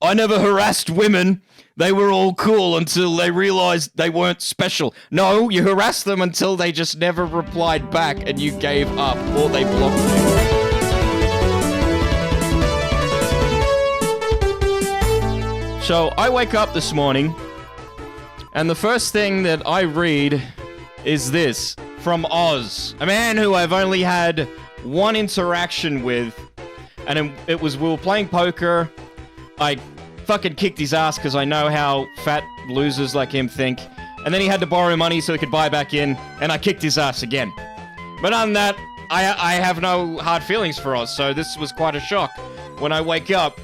I never harassed women. They were all cool until they realized they weren't special. No, you harassed them until they just never replied back and you gave up or they blocked you. So I wake up this morning and the first thing that I read is this from Oz, a man who I've only had one interaction with, and it was we were playing poker. I fucking kicked his ass because I know how fat losers like him think, and then he had to borrow money so he could buy back in, and I kicked his ass again. But other than that, I have no hard feelings for Oz, so this was quite a shock when I wake up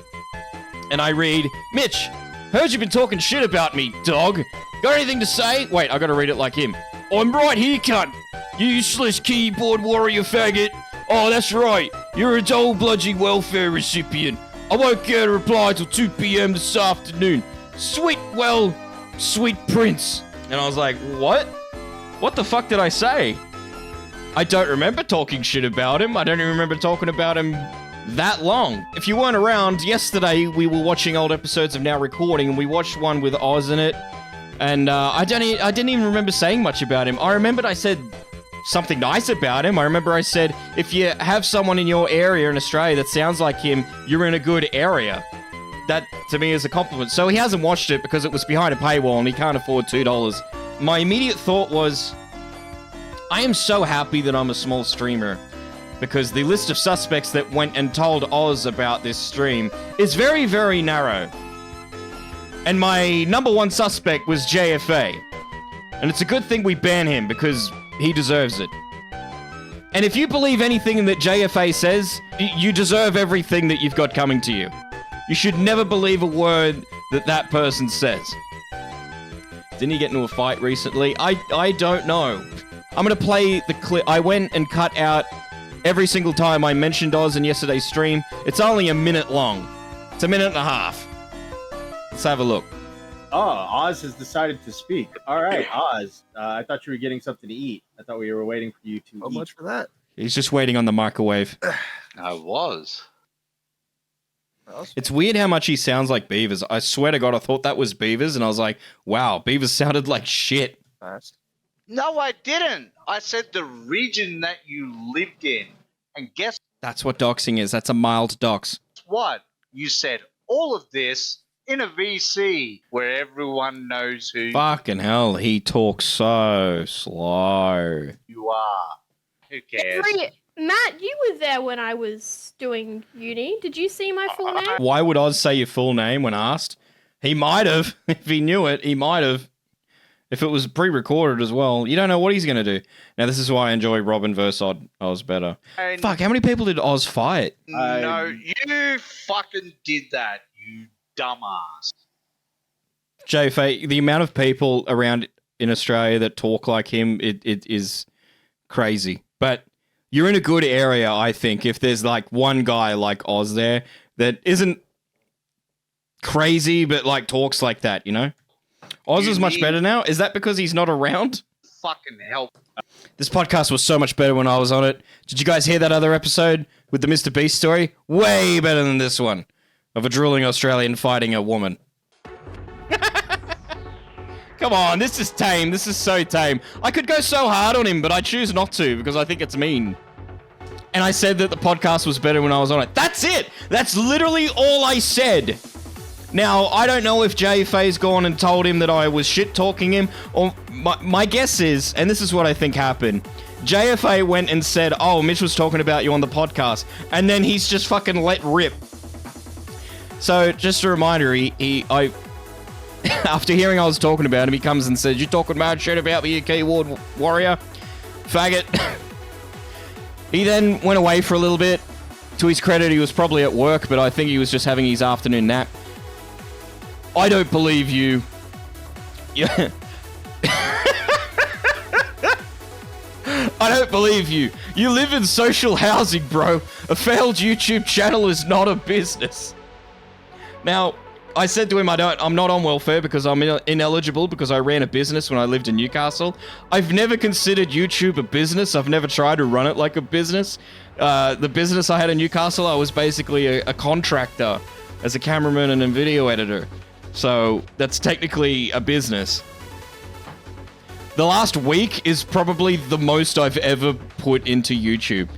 and I read, Mitch, heard you've been talking shit about me, dog. Got anything to say? Wait, I gotta read it like him. I'm right here, cunt. You useless keyboard warrior faggot. Oh, that's right. You're a dull bludgy welfare recipient. I won't get a reply till 2 p.m. this afternoon. Sweet prince. And I was like, what? What the fuck did I say? I don't remember talking shit about him. I don't even remember talking about him that long. If you weren't around, yesterday we were watching old episodes of Now Recording, and we watched one with Oz in it, and I didn't even remember saying much about him. I remembered I said something nice about him. I remember I said, if you have someone in your area in Australia that sounds like him, you're in a good area. That, to me, is a compliment. So he hasn't watched it because it was behind a paywall and he can't afford $2. My immediate thought was, I am so happy that I'm a small streamer, because the list of suspects that went and told Oz about this stream is very, very narrow. And my number one suspect was JFA. And it's a good thing we ban him, because he deserves it. And if you believe anything that JFA says, you deserve everything that you've got coming to you. You should never believe a word that that person says. Didn't he get into a fight recently? I don't know. I'm gonna play the clip. I went and cut out every single time I mentioned Oz in yesterday's stream. It's only a minute long. It's a minute and a half. Let's have a look. Oh, Oz has decided to speak. All right, Oz. I thought you were getting something to eat. I thought we were waiting for you to eat. How much for that? He's just waiting on the microwave. I was. It's weird how much he sounds like Beavers. I swear to God, I thought that was Beavers, and I was like, wow, Beavers sounded like shit. No, I didn't. I said the region that you lived in. And guess That's what doxing is. That's a mild dox. what? You said all of this in a VC where everyone knows who Fucking hell, he talks so slow. you are. Who cares? Matt, you were there when I was doing uni. Did you see my full name? Why would Oz say your full name when asked? He might have. If he knew it, he might have. If it was pre-recorded as well. You don't know what he's going to do. Now, this is why I enjoy Robin versus Oz better. And Fuck, how many people did Oz fight? no, you fucking did that, you dumbass. JFA, the amount of people around in Australia that talk like him, it is crazy. But you're in a good area, I think, if there's like one guy like Oz there that isn't crazy but like talks like that, you know? Oz is much better now. Is that because he's not around? Fucking help. This podcast was so much better when I was on it. Did you guys hear that other episode with the Mr. Beast story? Way better than this one of a drooling Australian fighting a woman. Come on, this is tame. This is so tame. I could go so hard on him, but I choose not to because I think it's mean. And I said that the podcast was better when I was on it. That's it. That's literally all I said. Now, I don't know if JFA's gone and told him that I was shit-talking him, or my guess is, and this is what I think happened, JFA went and said, oh, Mitch was talking about you on the podcast, and then he's just fucking let rip. So, just a reminder, I after hearing I was talking about him, he comes and says, you talking mad shit about me, you keyboard warrior? Faggot. He then went away for a little bit. To his credit, he was probably at work, but I think he was just having his afternoon nap. I don't believe you. Yeah. I don't believe you. You live in social housing, bro. A failed YouTube channel is not a business. Now, I said to him, I'm not on welfare because I'm ineligible because I ran a business when I lived in Newcastle. I've never considered YouTube a business. I've never tried to run it like a business. The business I had in Newcastle, I was basically a contractor as a cameraman and a video editor. So that's technically a business. The last week is probably the most I've ever put into YouTube.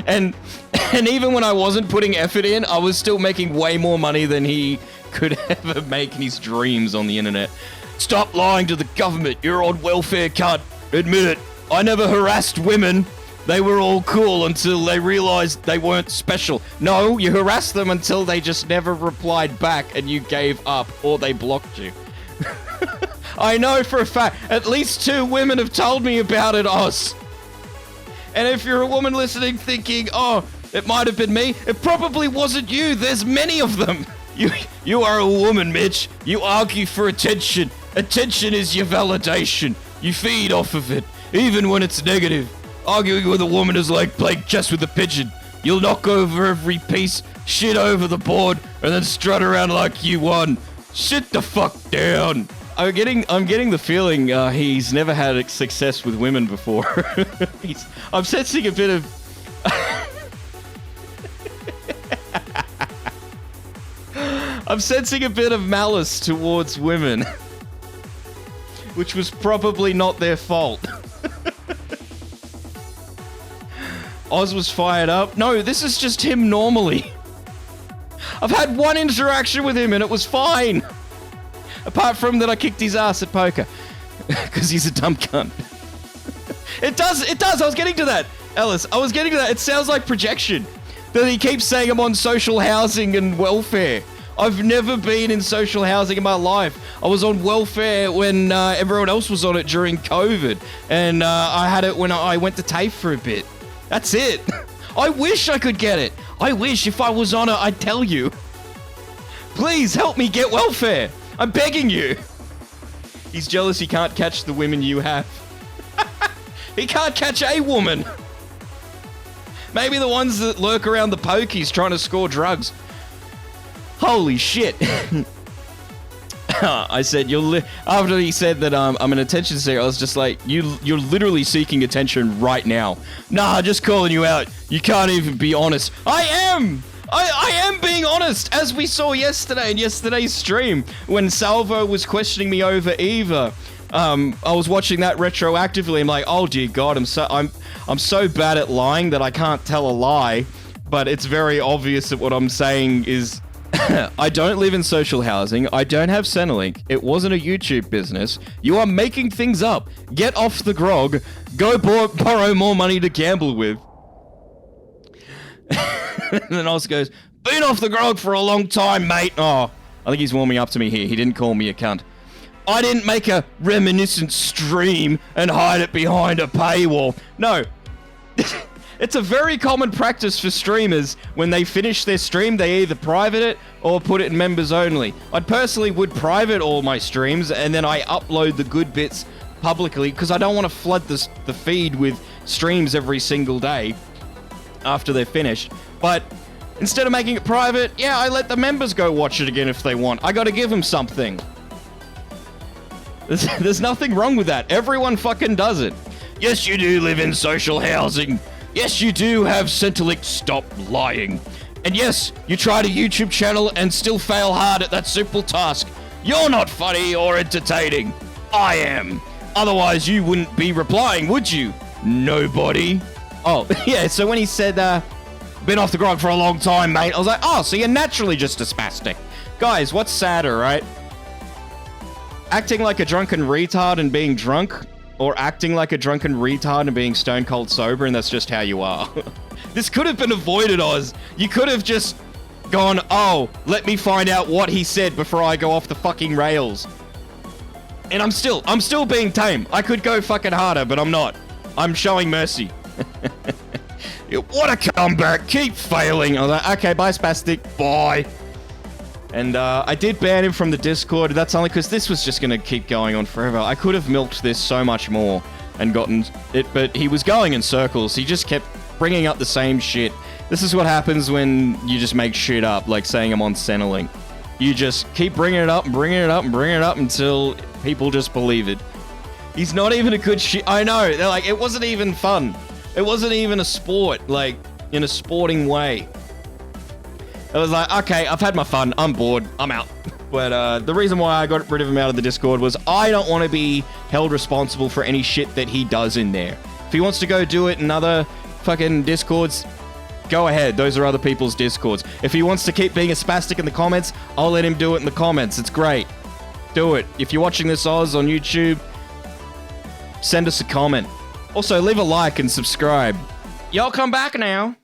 and even when I wasn't putting effort in, I was still making way more money than he could ever make in his dreams on the internet. Stop lying to the government. You're on welfare, cunt. Admit it. I never harassed women. They were all cool until they realized they weren't special. No, you harassed them until they just never replied back and you gave up or they blocked you. I know for a fact, at least 2 women have told me about it, Oz. And if you're a woman listening thinking, oh, it might have been me, it probably wasn't you. There's many of them. You are a woman, Mitch. You argue for attention. Attention is your validation. You feed off of it, even when it's negative. Arguing with a woman is like playing chess with a pigeon. You'll knock over every piece, shit over the board, and then strut around like you won. Sit the fuck down. I'm getting the feeling he's never had success with women before. I'm sensing a bit of... I'm sensing a bit of malice towards women. Which was probably not their fault. Oz was fired up. No, this is just him normally. I've had one interaction with him and it was fine. Apart from that I kicked his ass at poker. Because he's a dumb cunt. It does. I was getting to that, Ellis. I was getting to that. It sounds like projection. That he keeps saying I'm on social housing and welfare. I've never been in social housing in my life. I was on welfare when everyone else was on it during COVID. And I had it when I went to TAFE for a bit. That's it. I wish I could get it. I wish if I was on it, I'd tell you. Please help me get welfare. I'm begging you. He's jealous he can't catch the women you have. He can't catch a woman. Maybe the ones that lurk around the pokies trying to score drugs. Holy shit. I said, after he said that I'm an attention seeker, I was just like, you're literally seeking attention right now. Nah, just calling you out. You can't even be honest. I am! I am being honest, as we saw yesterday in yesterday's stream, when Salvo was questioning me over Eva. I was watching that retroactively. I'm like, oh dear God, I'm so bad at lying that I can't tell a lie. But it's very obvious that what I'm saying is, I don't live in social housing. I don't have Centrelink. It wasn't a YouTube business. You are making things up. Get off the grog. Go borrow more money to gamble with. And then Oz goes, been off the grog for a long time, mate. Oh, I think he's warming up to me here. He didn't call me a cunt. I didn't make a reminiscent stream and hide it behind a paywall. No. It's a very common practice for streamers. When they finish their stream, they either private it or put it in members only. I personally would private all my streams and then I upload the good bits publicly because I don't want to flood the feed with streams every single day after they're finished. But instead of making it private, yeah, I let the members go watch it again if they want. I gotta give them something. There's nothing wrong with that. Everyone fucking does it. Yes, you do live in social housing. Yes, you do have Centrelink. Stop lying. And yes, you tried a YouTube channel and still fail hard at that simple task. You're not funny or entertaining. I am. Otherwise, you wouldn't be replying, would you? Nobody. Oh, yeah, so when he said, been off the grog for a long time, mate, I was like, oh, so you're naturally just a spastic. Guys, what's sadder, right? Acting like a drunken retard and being drunk, or acting like a drunken retard and being stone cold sober, and that's just how you are. This could have been avoided, Oz. You could have just gone, oh, let me find out what he said before I go off the fucking rails. And I'm still being tame. I could go fucking harder, but I'm not. I'm showing mercy. What a comeback. Keep failing. I was like, okay, bye, Spastic. Bye. And I did ban him from the Discord. That's only because this was just going to keep going on forever. I could have milked this so much more and gotten it, but he was going in circles. He just kept bringing up the same shit. This is what happens when you just make shit up, like saying I'm on Centrelink. You just keep bringing it up and bringing it up and bringing it up until people just believe it. He's not even a good shit. I know. They're like, it wasn't even fun. It wasn't even a sport, like, in a sporting way. I was like, okay, I've had my fun. I'm bored. I'm out. But the reason why I got rid of him out of the Discord was I don't want to be held responsible for any shit that he does in there. If he wants to go do it in other fucking Discords, go ahead. Those are other people's Discords. If he wants to keep being a spastic in the comments, I'll let him do it in the comments. It's great. Do it. If you're watching this Oz on YouTube, send us a comment. Also, leave a like and subscribe. Y'all come back now.